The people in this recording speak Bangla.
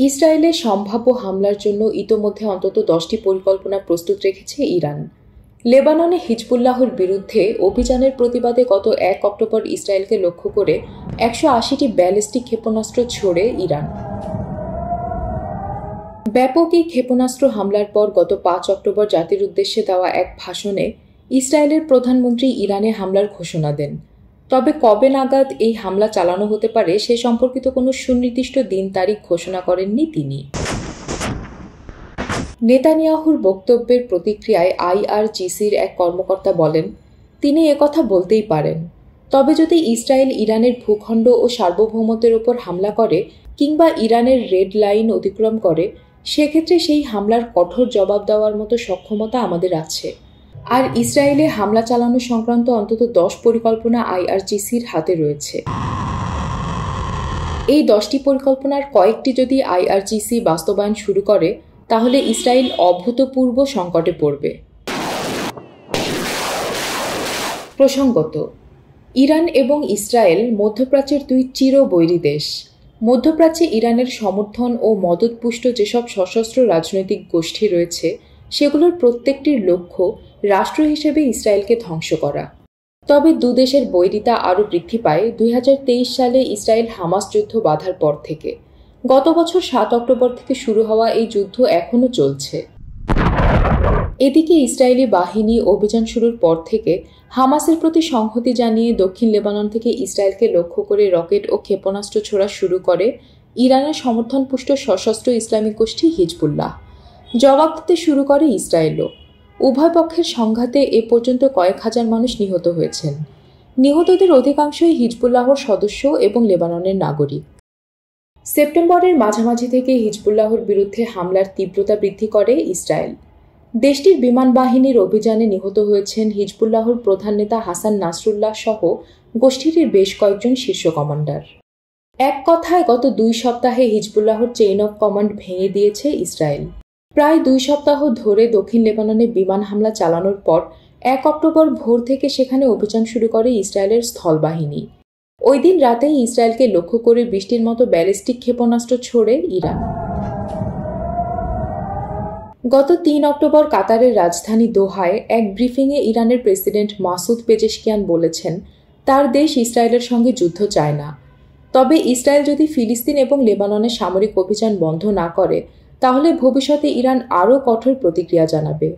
ইসরায়েলে সম্ভাব্য হামলার জন্য ইতোমধ্যে অন্তত 10টি পরিকল্পনা প্রস্তুত রেখেছে ইরান। লেবাননে হিজবুল্লাহর বিরুদ্ধে অভিযানের প্রতিবাদে গত 1 অক্টোবর ইসরায়েলকে লক্ষ্য করে 180টি ব্যালিস্টিক ক্ষেপণাস্ত্র ছোড়ে ইরান। ব্যাপক এই ক্ষেপণাস্ত্র হামলার পর গত 5 অক্টোবর জাতির উদ্দেশ্যে দেওয়া এক ভাষণে ইসরায়েলের প্রধানমন্ত্রী ইরানে হামলার ঘোষণা দেন। তবে কবে নাগাদ এই হামলা চালানো হতে পারে সে সম্পর্কিত কোনো সুনির্দিষ্ট দিন তারিখ ঘোষণা করেননি তিনি। নেতানিয়াহুর বক্তব্যের প্রতিক্রিয়ায় আইআরজিসির এক কর্মকর্তা বলেন, তিনি একথা বলতেই পারেন, তবে যদি ইসরায়েল ইরানের ভূখণ্ড ও সার্বভৌমত্বের ওপর হামলা করে কিংবা ইরানের রেড লাইন অতিক্রম করে, সেক্ষেত্রে সেই হামলার কঠোর জবাব দেওয়ার মতো সক্ষমতা আমাদের আছে। আর ইসরায়েলে হামলা চালানো সংক্রান্ত অন্তত 10 পরিকল্পনা আইআরজিসির হাতে রয়েছে। এই 10টি পরিকল্পনার কয়েকটি যদি আইআরজিসি বাস্তবায়ন শুরু করে, তাহলে ইসরায়েল অভূতপূর্ব সংকটে পড়বে। প্রসঙ্গত, ইরান এবং ইসরায়েল মধ্যপ্রাচ্যের দুই চিরবৈরী দেশ। মধ্যপ্রাচ্যে ইরানের সমর্থন ও মদতপুষ্ট যেসব সশস্ত্র রাজনৈতিক গোষ্ঠী রয়েছে, সেগুলোর প্রত্যেকটির লক্ষ্য রাষ্ট্র হিসেবে ইসরায়েলকে ধ্বংস করা। তবে দুদেশের বৈরিতা আরও বৃদ্ধি পায় 2023 সালে ইসরায়েল হামাস যুদ্ধ বাধার পর থেকে। গত বছর 7 অক্টোবর থেকে শুরু হওয়া এই যুদ্ধ এখনও চলছে। এদিকে ইসরায়েলি বাহিনী অভিযান শুরুর পর থেকে হামাসের প্রতি সংহতি জানিয়ে দক্ষিণ লেবানন থেকে ইসরায়েলকে লক্ষ্য করে রকেট ও ক্ষেপণাস্ত্র ছোড়া শুরু করে ইরানের সমর্থনপুষ্ট সশস্ত্র ইসলামিক গোষ্ঠী হিজবুল্লাহ। জবাব দিতে শুরু করে ইসরায়েলও। উভয় পক্ষের সংঘাতে এ পর্যন্ত কয়েক হাজার মানুষ নিহত হয়েছেন। নিহতদের অধিকাংশই হিজবুল্লাহর সদস্য এবং লেবাননের নাগরিক। সেপ্টেম্বরের মাঝামাঝি থেকে হিজবুল্লাহর বিরুদ্ধে হামলার তীব্রতা বৃদ্ধি করে ইসরায়েল। দেশটির বিমান বাহিনীর অভিযানে নিহত হয়েছেন হিজবুল্লাহর প্রধান নেতা হাসান নাসরুল্লাহ সহ গোষ্ঠীটির বেশ কয়েকজন শীর্ষ কমান্ডার। এক কথায় গত 2 সপ্তাহে হিজবুল্লাহর চেইন অফ কমান্ড ভেঙে দিয়েছে ইসরায়েল। প্রায় 2 সপ্তাহ ধরে দক্ষিণ লেবাননে বিমান হামলা চালানোর পর 1 অক্টোবর ভোর থেকে সেখানে অভিযান শুরু করে ইসরায়েলের স্থলবাহিনী। ওই দিন রাতেই ইসরায়েলকে লক্ষ্য করে 20টির মতো ব্যালিস্টিক ক্ষেপণাস্ত্র ছোড়ে ইরান। গত 3 অক্টোবর কাতারের রাজধানী দোহায় এক ব্রিফিংয়ে ইরানের প্রেসিডেন্ট মাসুদ পেজেশকিয়ান বলেছেন, তার দেশ ইসরায়েলের সঙ্গে যুদ্ধ চায় না। তবে ইসরায়েল যদি ফিলিস্তিন এবং লেবাননে সামরিক অভিযান বন্ধ না করে, তাহলে ভবিষ্যতে ইরান আরও কঠোর প্রতিক্রিয়া জানাবে।